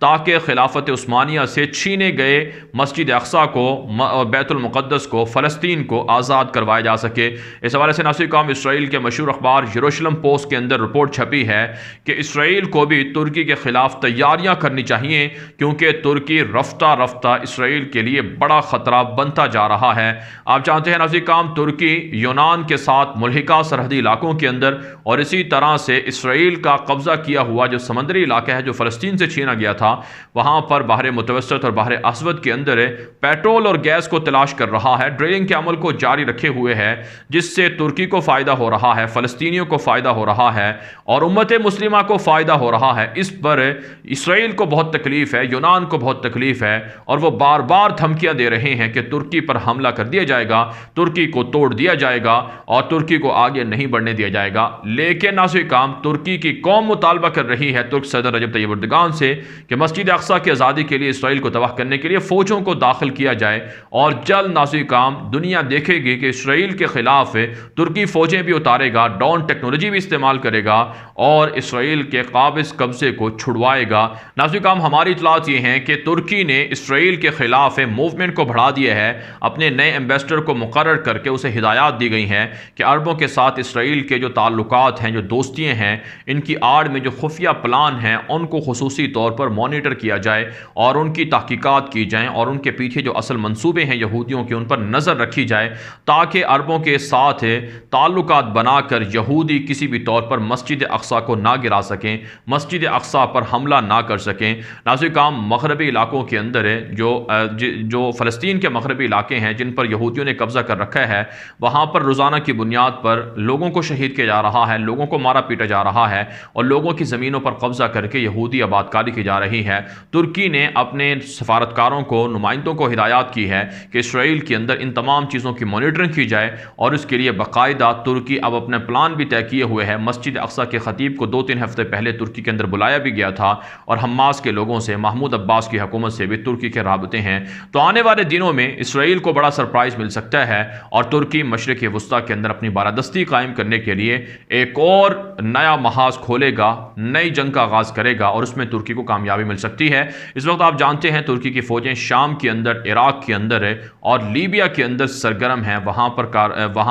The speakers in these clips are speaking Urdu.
تاکہ خلافت عثمانیہ سے چھینے گئے مسجد اقصیٰ کو اور بیت المقدس کو، فلسطین کو آزاد کروایا جا سکے۔ اس حوالے سے ناظرین کرام اسرائیل کے مشہور اخبار یروشلم پوسٹ کے اندر رپورٹ چھپی ہے کہ اسرائیل کو بھی ترکی کے خلاف تیاریاں کرنی چاہیے، کیونکہ ترکی رفتہ رفتہ اسرائیل کے لیے بڑا خطرہ بنتا جا رہا ہے۔ آپ جانتے ہیں ناظرین کرام ترکی یونان کے ساتھ ملحقہ سرحدی علاقوں کے اندر اور اسی طرح سے اسرائیل کا قبضہ کیا ہوا جو سمندری علاقہ ہے جو فلسطین سے چھینا گیا تھا، وہاں پر بحر متوسط اور بحر اسود کے اندر پیٹرول اور گیس کو تلاش کر رہا ہے، ڈرلنگ کے عمل کو جاری رکھے ہوئے ہے، جس سے ترکی کو فائدہ ہو رہا ہے، فلسطینیوں کو فائدہ ہو رہا ہے اور امت مسلمہ کو فائدہ ہو رہا ہے۔ اس پر اسرائیل کو بہت تکلیف ہے، یونان کو بہت تکلیف ہے، اور وہ بار بار دھمکیاں دے رہے ہیں کہ ترکی پر حملہ کر دیا جائے گا، ترکی کو توڑ دیا جائے گا اور ترکی کو آگے نہیں بڑھنے دیا جائے گا۔ لیکن ناظرین کرام ترکی کی قوم مطالبہ کر رہی ہے ترک صدر رجب طیب اردگان سے کہ مسجد اقصیٰ کی آزادی کے لیے اسرائیل کو تباہ کرنے کے لیے فوجوں کو داخل کیا جائے، اور جلد ناظرین کرام دنیا دیکھے گی کہ اسرائیل کے خلاف ترکی فوجیں بھی اتارے گا، ڈرون ٹیکنالوجی بھی استعمال کرے گا اور اسرائیل کے قابض قبضے کو چھڑوائے گا۔ ناظرین کرام ہماری اطلاعات یہ ہیں کہ ترکی نے اسرائیل کے خلاف موومنٹ کو بڑھا دیا ہے، اپنے نئے ایمبیسڈر کو مقرر کر کے اسے ہدایات دی گئی ہیں کہ عربوں کے ساتھ اسرائیل کے جو تعلقات ہیں، جو دوستیاں ہیں، ان کی آڑ میں جو خفیہ پلان ہیں ان کو خصوصی طور پر مانیٹر کیا جائے اور ان کی تحقیقات کی جائیں اور ان کے پیچھے جو اصل منصوبے ہیں یہودیوں کے ان پر نظر رکھی جائے، تاکہ عربوں کے ساتھ تعلقات بنا کر یہودی کسی بھی طور پر مسجد اقصیٰ کو نہ گرا سکیں، مسجد اقصیٰ پر حملہ نہ کر سکیں۔ ناظرین کرام مغربی علاقوں کے اندر جو فلسطین کے مغربی علاقے ہیں جن پر یہودیوں نے قبضہ کر رکھا ہے، وہاں پر روزانہ کی بنیاد پر لوگوں کو شہید کیا جا رہا ہے، لوگوں کو مارا پیٹا جا رہا ہے اور لوگوں کی زمینوں پر قبضہ کر کے یہودی آباد کاری کی جا رہی ہے۔ ترکی نے اپنے سفارتکاروں کو، نمائندوں کو ہدایات کی ہے کہ اسرائیل کے اندر ان تمام چیزوں کی مانیٹرنگ کی جائے، اور اس کے لیے باقاعدہ ترکی اب اپنے پلان بھی طے کیے ہوئے ہے۔ مسجد اقصیٰ کے خطیب کو 2-3 ہفتے پہلے ترکی کے اندر بلایا بھی گیا تھا، اور حماس کے لوگوں سے، محمود عباس کی حکومت سے بھی ترکی کے رابطے ہیں۔ تو آنے والے دنوں میں اسرائیل کو بڑا سرپرائز مل سکتا ہے، اور ترکی مشرق وسطیٰ کے اندر اپنی بالادستی قائم کرنے کے لیے ایک اور نیا محاذ کھولے گا، نئی جنگ کا آغاز کرے گا، اور اس میں ترکی کو کامیابی مل سکتی ہے۔ اس وقت آپ جانتے ہیں ترکی کی فوجیں شام کے اندر، عراق کے اندر اور لیبیا کے اندر سرگرم ہیں، وہاں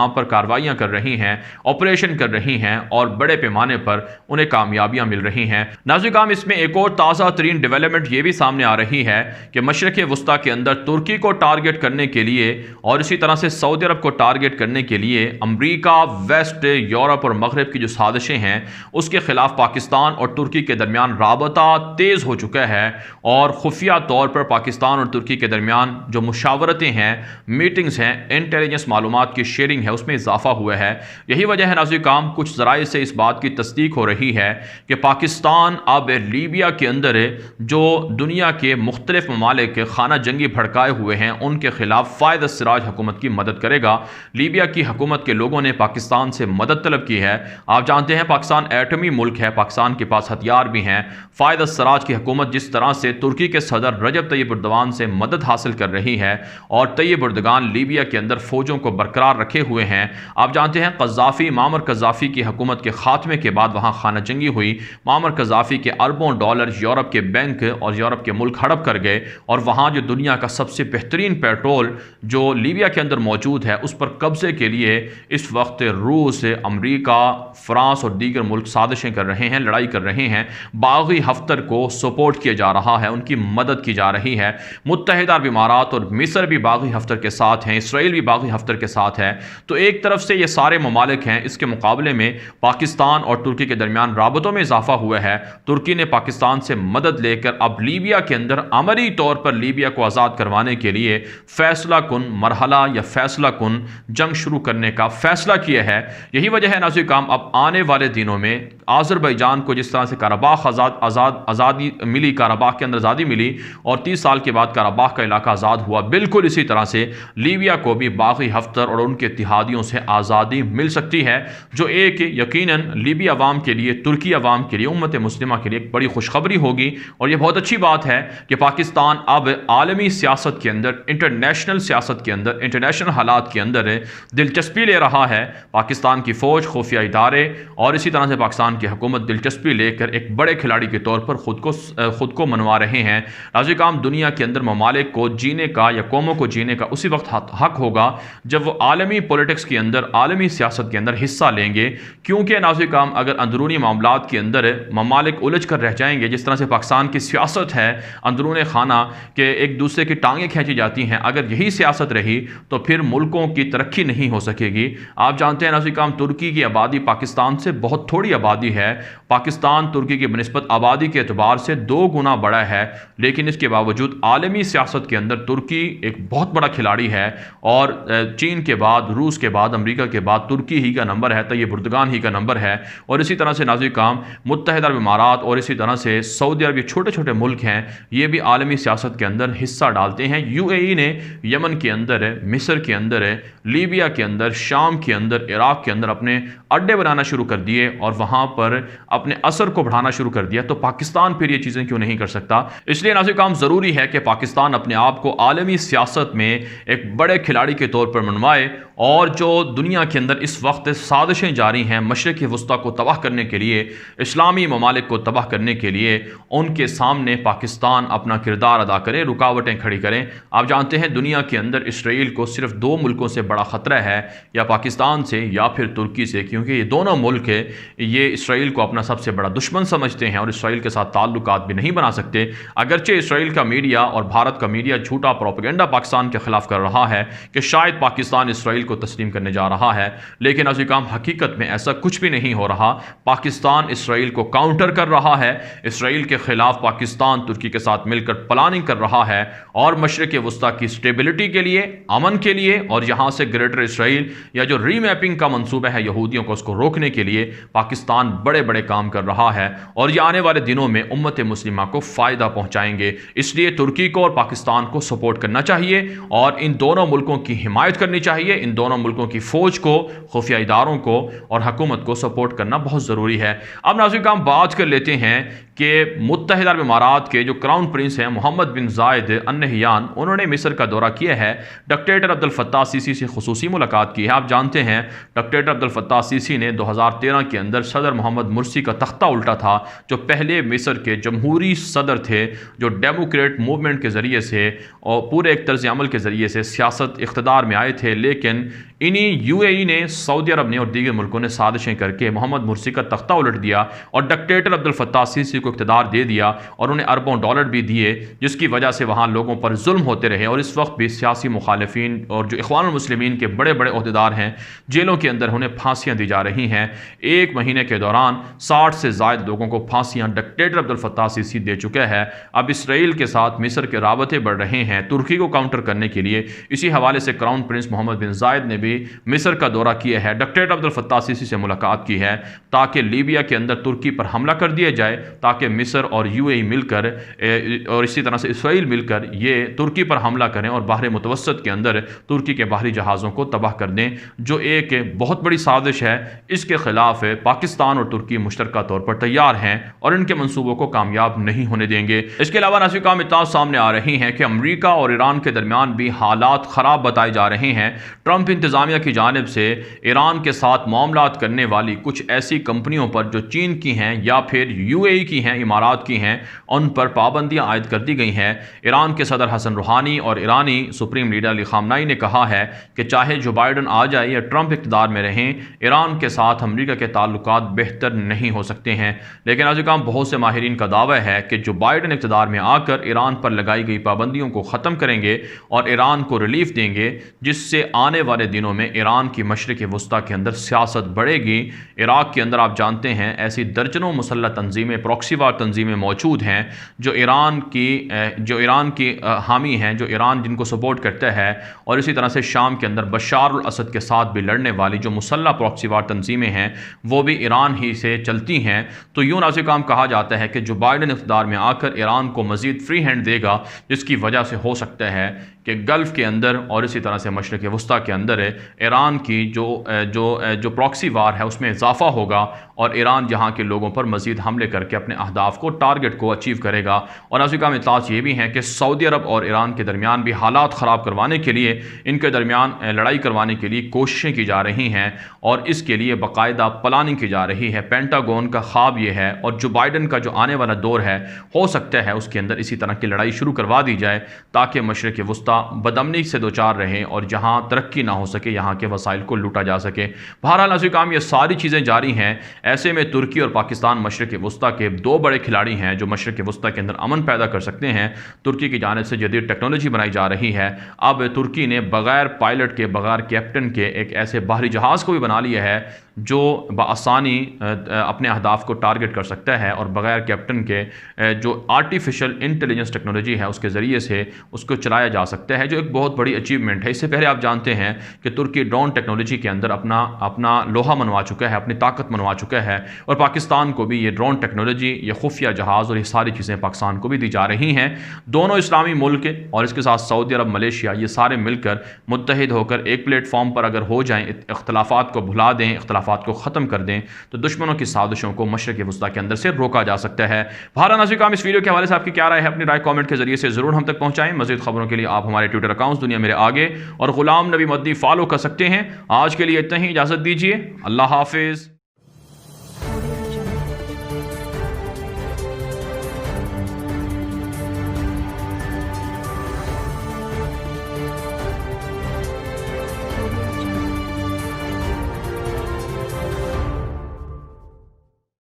پر کارروائیاں کر رہی ہیں، آپریشن کر رہی ہیں، اور بڑے پیمانے پر انہیں کامیابیاں مل رہی ہیں۔ ناظرین کرام اس میں ایک اور تازہ ترین ڈیولپمنٹ یہ بھی سامنے آ رہی ہے کہ مشرق وسطیٰ کے اندر ترکی کو ٹارگٹ کرنے کے لیے اور اسی طرح سے سعودی عرب کو ٹارگٹ کرنے کے لیے امریکہ، ویسٹ، یورپ اور مغرب کی جو سازشیں ہیں اس کے خلاف پاکستان اور ترکی کے درمیان رابطہ تیز ہو چکا ہے، اور خفیہ طور پر پاکستان اور ترکی کے درمیان جو مشاورتیں ہیں، میٹنگز ہیں، انٹیلیجنس معلومات کی شیئرنگ ہے، اس میں اضافہ ہوا ہے۔ یہی وجہ ہے ناظرین کرام کچھ ذرائع سے اس بات کی تصدیق ہو رہی ہے کہ پاکستان اب لیبیا کے اندر جو دنیا کے مختلف ممالک خانہ جنگی بھڑکائے ہوئے ہیں ان کے خلاف فائد السراج حکومت کی مدد کرے گا۔ لیبیا کی حکومت کے لوگوں نے پاکستان سے مدد طلب کی ہے۔ آپ جانتے ہیں پاکستان ایٹمی ملک ہے، پاکستان کے پاس ہتھیار بھی ہیں۔ فائد السراج کی حکومت جس طرح سے ترکی کے صدر رجب طیب اردوان سے مدد حاصل کر رہی ہے، اور طیب اردگان لیبیا کے اندر فوجوں کو برقرار رکھے ہوئے ہیں۔ آپ جانتے ہیں قذافی، معمر قذافی کی حکومت کے خاتمے کے بعد وہاں خانہ جنگی ہوئی، معمر قذافی کے اربوں ڈالر یورپ کے بینک اور یورپ کے ملک ہڑپ کر گئے، اور وہاں جو دنیا کا سب سے بہترین پیٹرول جو لیبیا کے اندر موجود ہے اس پر قبضے کے لیے اس وقت روس، امریکہ، فرانس اور دیگر ملک سازشیں کر رہے ہیں، لڑائی کر رہے ہیں۔ باغی ہفتر کو سپورٹ کیا جا رہا ہے، ان کی مدد کی جا رہی ہے۔ متحدہ عرب امارات اور مصر بھی باغی ہفتر کے ساتھ ہیں، اسرائیل بھی باغی ہفتر کے ساتھ ہے۔ تو ایک طرف سے یہ سارے ممالک ہیں، اس کے مقابلے میں پاکستان اور ترکی کے درمیان رابطوں میں اضافہ ہوا ہے۔ ترکی نے پاکستان سے مدد لے کر اب لیبیا کے اندر عملی طور پر لیبیا کو آزاد کروانے کے لیے فیصلہ کن مرحلہ یا فیصلہ کن جنگ شروع کرنے کا فیصلہ کیا ہے۔ یہی وجہ ہے ناظرین کرام اب آنے والے دنوں میں آذربائیجان کو جس طرح سے کاراباخ آزادی ملی، کاراباخ کے اندر آزادی ملی اور 30 سال کے بعد کاراباخ کا علاقہ آزاد ہوا، بالکل اسی طرح سے لیبیا کو بھی باغی ہفتر اور ان کے اتحادیوں سے آزادی مل سکتی ہے، جو ایک یقیناً لیبی عوام کے لیے، ترکی عوام کے لیے، امت مسلمہ کے لیے ایک بڑی خوشخبری ہوگی۔ اور یہ بہت اچھی بات ہے کہ پاکستان اب عالمی سیاست کے اندر، انٹرنیشنل سیاست کے اندر، انٹرنیشنل حالات کے اندر دلچسپی لے رہا ہے۔ پاکستان کی فوج، خفیہ ادارے اور اسی طرح سے پاکستان کی حکومت دلچسپی لے کر ایک بڑے کھلاڑی کے طور پر خود کو خود کو منوا رہے ہیں۔ ناظرین کرام، دنیا کے اندر ممالک کو جینے کا یا قوموں کو جینے کا اسی وقت حق ہوگا جب وہ عالمی پولیٹکس کے اندر، عالمی سیاست کے اندر حصہ لیں گے، کیونکہ ناظرین کرام اگر اندرونی معاملات کے اندر ممالک الجھ کر رہ جائیں گے، جس طرح سے پاکستان کی سیاست ہے اندرون خانہ کہ ایک دوسرے کی ٹانگیں کھینچی جاتی ہیں، اگر یہی سیاست رہی تو پھر ملکوں کی ترقی نہیں ہو سکے گی۔ آپ جانتے ہیں ناظرین کرام، ترکی کی آبادی پاکستان سے بہت تھوڑی آبادی ہے، پاکستان ترکی کی بنسبت آبادی کے اعتبار سے 2 گنا بڑا ہے، لیکن اس کے باوجود عالمی سیاست کے اندر ترکی ایک بہت بڑا کھلاڑی ہے، اور چین کے بعد، روس کے بعد، امریکہ کے بعد ترکی ہی کا نمبر ہے، طیب اردگان ہی کا نمبر ہے۔ اور اسی طرح سے ناظرین کرام متحدہ عرب امارات اور اسی طرح سے سعودی عرب، یہ چھوٹے چھوٹے ملک ہیں، یہ بھی عالمی سیاست کے اندر حصہ ڈالتے ہیں۔ UAE نے یمن کے اندر، مصر کے اندر، لیبیا کے اندر، شام کے اندر، عراق کے اندر اپنے اڈے بنانا شروع کر دیے اور وہاں پر اپنے اثر کو بڑھانا شروع کر دیا، تو پاکستان پھر یہ چیزیں کیوں نہیں کر سکتا؟ اس لیے ناظرین کرام ضروری ہے کہ پاکستان اپنے آپ کو عالمی سیاست میں ایک بڑے کھلاڑی کے طور پر منوائے، اور جو دنیا کے اندر اس وقت سازشیں جاری ہیں مشرق وسطیٰ کو تباہ کرنے کے لیے، اسلامی ممالک کو تباہ کرنے کے لیے، ان کے سامنے پاکستان اپنا کردار ادا کرے، رکاوٹیں کھڑی کریں۔ آپ جانتے ہیں دنیا کے اندر اسرائیل کو صرف 2 ملکوں سے بڑا خطرہ ہے، یا پاکستان سے یا پھر ترکی سے، کیونکہ یہ دونوں ملک یہ اسرائیل کو اپنا سب سے بڑا دشمن سمجھتے ہیں اور اسرائیل کے ساتھ تعلقات بھی نہیں بنا سکتے۔ اگرچہ اسرائیل کا میڈیا اور بھارت کا میڈیا جھوٹا پروپیگنڈا پاکستان کے خلاف کر رہا ہے کہ شاید پاکستان اسرائیل کو تسلیم کرنے جا رہا ہے، لیکن ناظرین کرام حقیقت میں ایسا کچھ بھی نہیں ہو رہا۔ پاکستان اسرائیل کو کاؤنٹر کر رہا ہے، اسرائیل کے خلاف پاکستان ترکی کے ساتھ مل کر پلاننگ کر رہا ہے، اور مشرق وسطیٰ کی اسٹیبلٹی کے لیے، امن کے لیے، اور یہاں سے گریٹر اسرائیل یا جو ری میپنگ کا منصوبہ ہے یہودیوں کو، اس کو روکنے کے لیے پاکستان بڑے بڑے کام کر رہا ہے، اور یہ آنے والے دنوں میں امت مسلمہ کو فائدہ پہنچائیں گے۔ اس لیے ترکی کو اور پاکستان کو سپورٹ کرنا چاہیے، اور ان دونوں ملکوں کی حمایت کرنی چاہیے، ان دونوں ملکوں کی فوج کو، خفیہ اداروں کو اور حکومت کو سپورٹ کرنا بہت ضروری ہے۔ اب ناظرین کرام بات کر لیتے ہیں کہ متحدہ عرب امارات کے جو کراؤن پرنس ہیں محمد بن زائد ال نہیان، انہوں نے مصر کا دورہ کیا ہے، ڈکٹیٹر عبد الفتاح السیسی سے خصوصی ملاقات کی ہے۔ آپ جانتے ہیں ڈکٹیٹر عبد الفتاح السیسی نے 2013 کے اندر صدر محمد مرسی کا تختہ الٹا تھا، جو پہلے مصر کے جمہوری صدر تھے، جو ڈیموکریٹ موومنٹ کے ذریعے سے اور پورے ایک طرز عمل کے ذریعے سے سیاست اقتدار میں آئے تھے، لیکن انہی UAE نے، سعودی عرب نے اور دیگر ملکوں نے سازشیں کر کے محمد مرسی کا تختہ الٹ دیا اور ڈکٹیٹر عبد الفتاح السیسی کو اقتدار دے دیا، اور انہیں اربوں ڈالر بھی دیے، جس کی وجہ سے وہاں لوگوں پر ظلم ہوتے رہے، اور اس وقت بھی سیاسی مخالفین اور جو اخوان المسلمین کے بڑے بڑے عہدیدار ہیں جیلوں کے اندر انہیں پھانسیاں دی جا رہی ہیں۔ 1 مہینے کے دوران 60 سے زائد لوگوں کو پھانسیاں ڈکٹیٹر عبد الفتاح السیسی دے چکے ہیں۔ اب اسرائیل کے ساتھ مصر کے رابطے بڑھ رہے ہیں ترکی کو کاؤنٹر کرنے کے لیے۔ اسی حوالے سے کراؤن پرنس محمد بن زائد نے بھی مصر کا دورہ کیا ہے، ڈکٹیٹر عبد الفتاح السیسی سے ملاقات کی ہے، تاکہ لیبیا کے اندر ترکی پر حملہ کر دیا جائے، تاکہ مصر اور UAE مل کر اور اسی طرح سے اسرائیل مل کر یہ ترکی پر حملہ کریں اور بحر متوسط کے اندر ترکی کے بحری جہازوں کو تباہ کر دیں، جو ایک بہت بڑی سازش ہے۔ اس کے خلاف پاکستان اور ترکی مشترکہ طور پر تیار ہیں اور ان کے منصوبوں کو کامیاب نہیں ہونے دیں گے۔ اس کے علاوہ ناظرین کرام اطلاعات سامنے آ رہی ہیں کہ امریکہ اور ایران کے درمیان بھی حالات خراب بتائے جا رہے ہیں۔ ٹرمپ انتظامیہ کی جانب سے ایران کے ساتھ معاملات کرنے والی کچھ ایسی کمپنیوں پر جو چین کی ہیں یا پھر UAE کی ہیں، امارات کی ہیں، ان پر پابندیاں عائد کر دی گئی ہیں۔ ایران کے صدر حسن روحانی اور ایرانی سپریم لیڈر علی خامنائی نے کہا ہے کہ چاہے جو بائیڈن آ جائے یا ٹرمپ اقتدار میں رہیں، ایران کے ساتھ امریکہ کے تعلقات بہتر نہیں ہو سکتے ہیں۔ لیکن آج کام بہت سے ماہرین کا دعویٰ ہے کہ جو بائیڈن اقتدار میں آ کر ایران پر لگائی گئی پابندیوں کو ختم کریں گے اور ایران کو ریلیف دیں گے، جس سے آنے والے دنوں میں ایران کی مشرق وسطیٰ کے اندر سیاست بڑھے گی۔ عراق کے اندر آپ جانتے ہیں ایسی درجنوں مسلح تنظیمیں، پراکسی وار تنظیمیں موجود ہیں جو ایران کی حامی ہیں، جو ایران جن کو سپورٹ کرتا ہے، اور اسی طرح سے شام کے اندر بشار الاسد کے ساتھ بھی لڑنے والی جو مسلح پراکسی وار تنظیمیں ہیں وہ بھی ایران ہی سے چلتی ہیں۔ تو یوں ناظرین کرام کہا جاتا ہے کہ جو بائیڈن اقتدار میں آ کر ایران کو مزید فری ہینڈ دے گا، جس کی وجہ سے ہو سکتا ہے کہ گلف کے اندر اور اسی طرح سے مشرق وسطیٰ کے اندر ایران کی جو پراکسی وار ہے اس میں اضافہ ہوگا اور ایران جہاں کے لوگوں پر مزید حملے کر کے اپنے اہداف کو ٹارگٹ کو اچیو کرے گا۔ اور ناظرین کرام اطلاعات یہ بھی ہیں کہ سعودی عرب اور ایران کے درمیان بھی حالات خراب کروانے کے لیے، ان کے درمیان لڑائی کروانے کے لیے کوششیں کی جا رہی ہیں اور اس کے لیے باقاعدہ پلاننگ کی جا رہی ہے۔ پینٹاگون کا خواب یہ ہے اور جو بائیڈن کا جو آنے والا دور ہے ہو سکتا ہے اس کے اندر اسی طرح کی لڑائی شروع کروا دی جائے تاکہ مشرق وسطیٰ بدامنی سے دوچار رہیں اور جہاں ترقی نہ ہو سکے یہاں کے وسائل کو لوٹا جا سکے۔ بہرحال ناظرین کرام یہ ساری چیزیں جاری ہیں، ایسے میں ترکی اور پاکستان مشرق وسطیٰ کے دو بڑے کھلاڑی ہیں جو مشرق وسطیٰ کے اندر امن پیدا کر سکتے ہیں۔ ترکی کی جانب سے جدید ٹیکنالوجی بنائی جا رہی ہے، اب ترکی نے بغیر پائلٹ کے بغیر کیپٹن کے ایک ایسے بحری جہاز کو بھی بنا لیا ہے جو بآسانی اپنے اہداف کو ٹارگٹ کر سکتا ہے اور بغیر کیپٹن کے جو آرٹیفیشل انٹیلیجنس ٹیکنالوجی ہے اس کے ذریعے سے اس کو چلایا جا سکتا ہے، جو ایک بہت بڑی اچیومنٹ ہے۔ اس سے پہلے آپ جانتے ہیں کہ ترکی ڈرون ٹیکنالوجی کے اندر اپنا لوہا منوا چکا ہے، اپنی طاقت منوا چکا ہے، اور پاکستان کو بھی یہ ڈرون ٹیکنالوجی، یہ خفیہ جہاز اور یہ ساری چیزیں پاکستان کو بھی دی جا رہی ہیں۔ دونوں اسلامی ملک اور اس کے ساتھ سعودی عرب، ملیشیا، یہ سارے مل کر متحد ہو کر ایک پلیٹ فارم پر اگر ہو جائیں، اختلافات کو بھلا دیں، اختلافات کو ختم کر دیں، تو دشمنوں کی سازشوں کو مشرق وسطیٰ کے اندر سے روکا جا سکتا ہے۔ بہرحال ناظرین کرام اس ویڈیو کے حوالے سے آپ کی کیا رائے ہے؟ اپنی رائے کامنٹ کے ذریعے سے ضرور ہم تک پہنچائیں۔ مزید خبروں کے لیے آپ ہمارے ٹویٹر اکاؤنٹس دنیا میرے آگے اور غلام نبی مدنی فالو کر سکتے ہیں۔ آج کے لیے اتنا ہی، اجازت دیجیے، اللہ حافظ۔